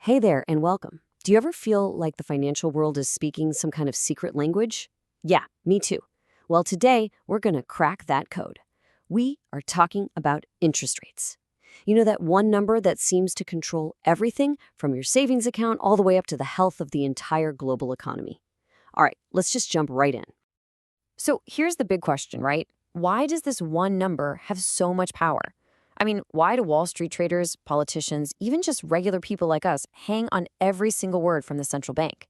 Hey there, and welcome. Do you ever feel like the financial world is speaking some kind of secret language? Yeah, me too. Well, today we're going to crack that code. We are talking about interest rates. You know, that one number that seems to control everything from your savings account all the way up to the health of the entire global economy. All right, let's just jump right in. So here's the big question, right? Why does this one number have so much power? I mean, why do Wall Street traders, politicians, even just regular people like us hang on every single word from the central bank?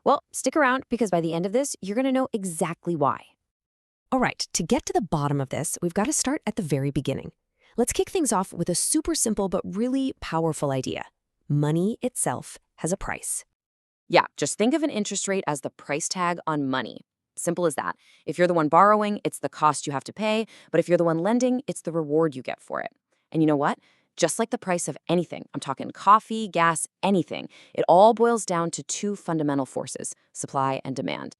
Well, stick around because by the end of this, you're going to know exactly why. All right, to get to the bottom of this, we've got to start at the very beginning. Let's kick things off with a super simple but really powerful idea. Money itself has a price. Yeah, just think of an interest rate as the price tag on money. Simple as that. If you're the one borrowing, it's the cost you have to pay, but if you're the one lending, it's the reward you get for it. And you know what? Just like the price of anything, I'm talking coffee, gas, anything, it all boils down to two fundamental forces, supply and demand.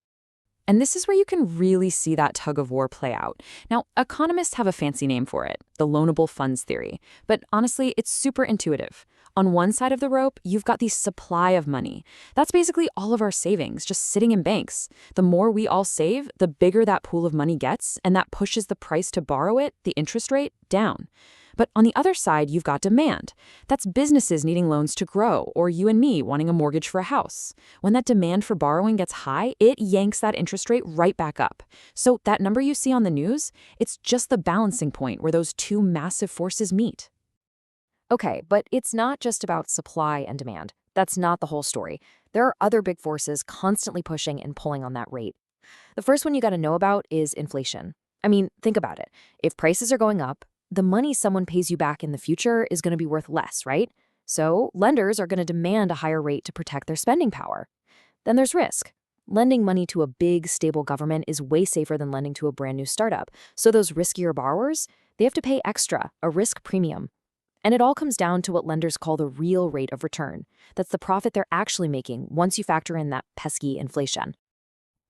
And this is where you can really see that tug of war play out. Now, economists have a fancy name for it, the loanable funds theory. But honestly, it's super intuitive. On one side of the rope, you've got the supply of money. That's basically all of our savings, just sitting in banks. The more we all save, the bigger that pool of money gets, and that pushes the price to borrow it, the interest rate, down. But on the other side, you've got demand. That's businesses needing loans to grow, or you and me wanting a mortgage for a house. When that demand for borrowing gets high, it yanks that interest rate right back up. So that number you see on the news, it's just the balancing point where those two massive forces meet. Okay, but it's not just about supply and demand. That's not the whole story. There are other big forces constantly pushing and pulling on that rate. The first one you got to know about is inflation. I mean, think about it. If prices are going up, the money someone pays you back in the future is going to be worth less, right? So lenders are going to demand a higher rate to protect their spending power. Then there's risk. Lending money to a big, stable government is way safer than lending to a brand new startup. So those riskier borrowers, they have to pay extra, a risk premium. And it all comes down to what lenders call the real rate of return. That's the profit they're actually making once you factor in that pesky inflation.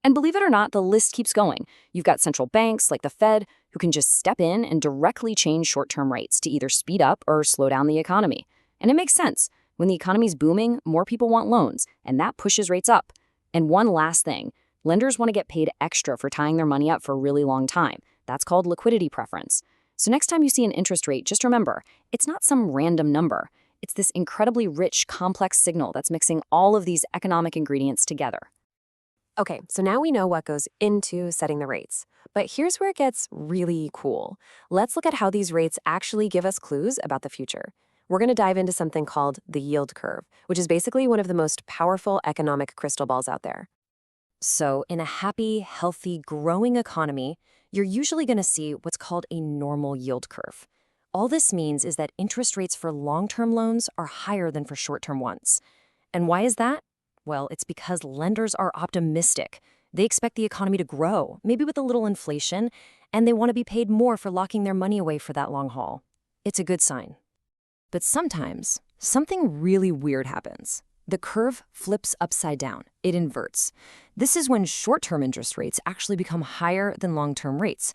And believe it or not, the list keeps going. You've got central banks like the Fed who can just step in and directly change short-term rates to either speed up or slow down the economy. And it makes sense. When the economy's booming, more people want loans, and that pushes rates up. And one last thing, lenders want to get paid extra for tying their money up for a really long time. That's called liquidity preference. So next time you see an interest rate, just remember, it's not some random number. It's this incredibly rich, complex signal that's mixing all of these economic ingredients together. Okay, so now we know what goes into setting the rates. But here's where it gets really cool. Let's look at how these rates actually give us clues about the future. We're going to dive into something called the yield curve, which is basically one of the most powerful economic crystal balls out there. So in a happy, healthy, growing economy, you're usually going to see what's called a normal yield curve. All this means is that interest rates for long-term loans are higher than for short-term ones. And why is that? Well, it's because lenders are optimistic. They expect the economy to grow, maybe with a little inflation, and they want to be paid more for locking their money away for that long haul. It's a good sign. But sometimes, something really weird happens. The curve flips upside down. It inverts. This is when short-term interest rates actually become higher than long-term rates.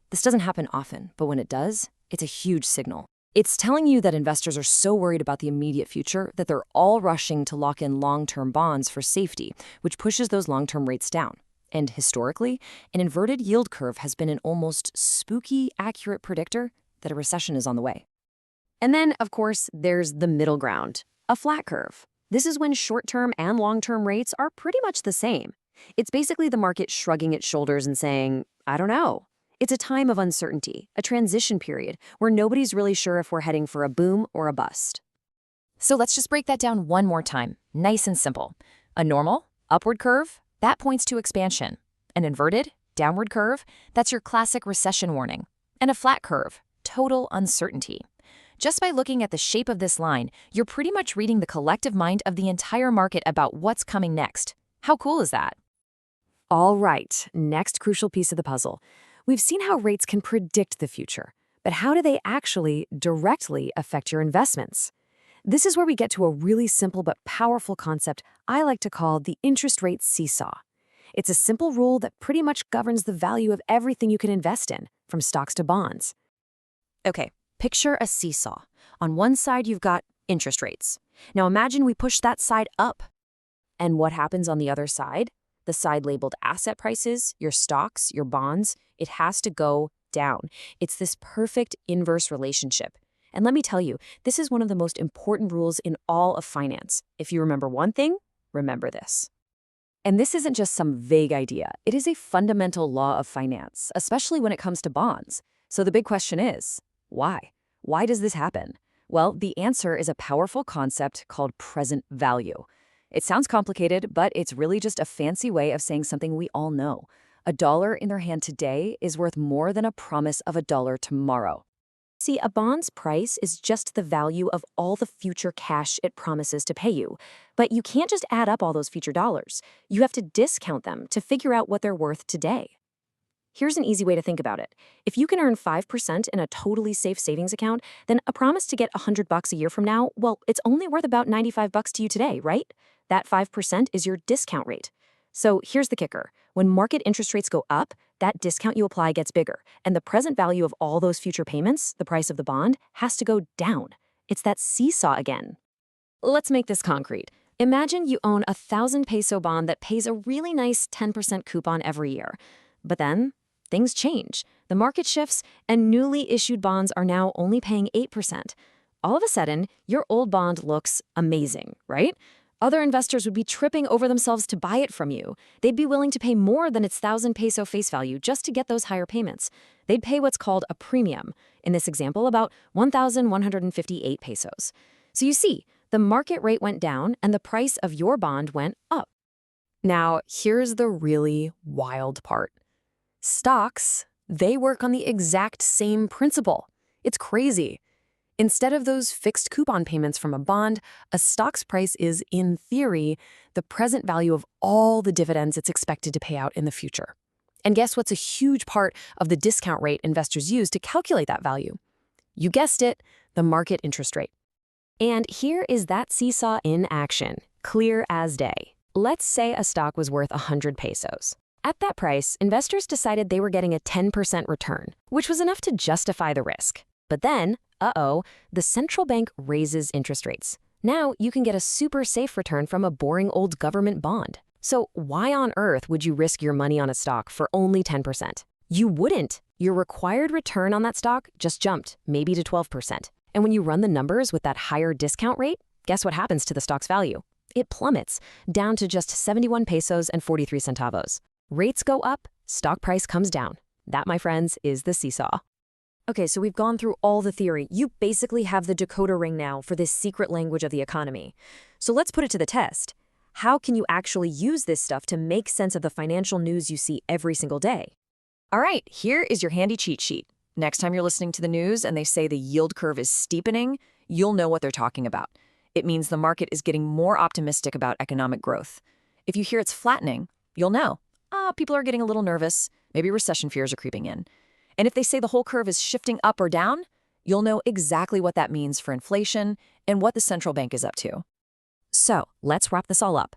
This doesn't happen often, but when it does, it's a huge signal. It's telling you that investors are so worried about the immediate future that they're all rushing to lock in long-term bonds for safety, which pushes those long-term rates down. And historically, an inverted yield curve has been an almost spooky, accurate predictor that a recession is on the way. And then, of course, there's the middle ground, a flat curve. This is when short-term and long-term rates are pretty much the same. It's basically the market shrugging its shoulders and saying, I don't know. It's a time of uncertainty, a transition period where nobody's really sure if we're heading for a boom or a bust. So let's just break that down one more time, nice and simple. A normal, upward curve, that points to expansion. An inverted, downward curve, that's your classic recession warning. And a flat curve, total uncertainty. Just by looking at the shape of this line, you're pretty much reading the collective mind of the entire market about what's coming next. How cool is that? All right, next crucial piece of the puzzle. We've seen how rates can predict the future, but how do they actually directly affect your investments? This is where we get to a really simple but powerful concept I like to call the interest rate seesaw. It's a simple rule that pretty much governs the value of everything you can invest in, from stocks to bonds. Okay, picture a seesaw. On one side, you've got interest rates. Now imagine we push that side up. And what happens on the other side? The side labeled asset prices, your stocks, your bonds, it has to go down. It's this perfect inverse relationship. And let me tell you, this is one of the most important rules in all of finance. If you remember one thing, remember this. And this isn't just some vague idea. It is a fundamental law of finance, especially when it comes to bonds. So the big question is, why? Why does this happen? Well, the answer is a powerful concept called present value. It sounds complicated, but it's really just a fancy way of saying something we all know. $1 in their hand today is worth more than a promise of $1 tomorrow. See, a bond's price is just the value of all the future cash it promises to pay you. But you can't just add up all those future dollars. You have to discount them to figure out what they're worth today. Here's an easy way to think about it. If you can earn 5% in a totally safe savings account, then a promise to get $100 a year from now, well, it's only worth about $95 to you today, right? That 5% is your discount rate. So here's the kicker. When market interest rates go up, that discount you apply gets bigger, and the present value of all those future payments, the price of the bond, has to go down. It's that seesaw again. Let's make this concrete. Imagine you own a 1,000 peso bond that pays a really nice 10% coupon every year. But then, things change. The market shifts, and newly issued bonds are now only paying 8%. All of a sudden, your old bond looks amazing, right? Other investors would be tripping over themselves to buy it from you. They'd be willing to pay more than its 1,000 peso face value just to get those higher payments. They'd pay what's called a premium. In this example, about 1,158 pesos. So you see, the market rate went down and the price of your bond went up. Now, here's the really wild part. Stocks, they work on the exact same principle. It's crazy. Instead of those fixed coupon payments from a bond, a stock's price is, in theory, the present value of all the dividends it's expected to pay out in the future. And guess what's a huge part of the discount rate investors use to calculate that value? You guessed it, the market interest rate. And here is that seesaw in action, clear as day. Let's say a stock was worth 100 pesos. At that price, investors decided they were getting a 10% return, which was enough to justify the risk. But then, the central bank raises interest rates. Now you can get a super safe return from a boring old government bond. So why on earth would you risk your money on a stock for only 10%? You wouldn't. Your required return on that stock just jumped, maybe to 12%. And when you run the numbers with that higher discount rate, guess what happens to the stock's value? It plummets down to just 71 pesos and 43 centavos. Rates go up, stock price comes down. That, my friends, is the seesaw. Okay, so we've gone through all the theory. You basically have the decoder ring now for this secret language of the economy. So let's put it to the test. How can you actually use this stuff to make sense of the financial news you see every single day? All right, here is your handy cheat sheet. Next time you're listening to the news and they say the yield curve is steepening, you'll know what they're talking about. It means the market is getting more optimistic about economic growth. If you hear it's flattening, you'll know. People are getting a little nervous. Maybe recession fears are creeping in. And if they say the whole curve is shifting up or down, you'll know exactly what that means for inflation and what the central bank is up to. So let's wrap this all up.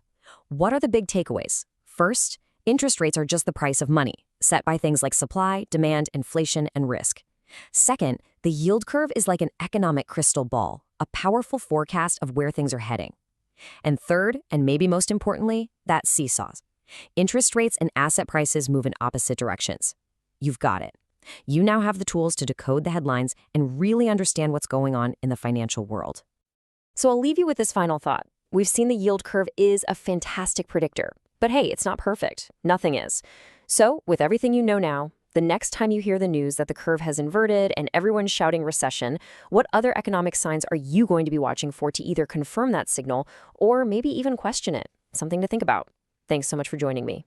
What are the big takeaways? First, interest rates are just the price of money, set by things like supply, demand, inflation, and risk. Second, the yield curve is like an economic crystal ball, a powerful forecast of where things are heading. And third, and maybe most importantly, that seesaws. Interest rates and asset prices move in opposite directions. You've got it. You now have the tools to decode the headlines and really understand what's going on in the financial world. So I'll leave you with this final thought. We've seen the yield curve is a fantastic predictor. But hey, it's not perfect. Nothing is. So with everything you know now, the next time you hear the news that the curve has inverted and everyone's shouting recession, what other economic signs are you going to be watching for to either confirm that signal or maybe even question it? Something to think about. Thanks so much for joining me.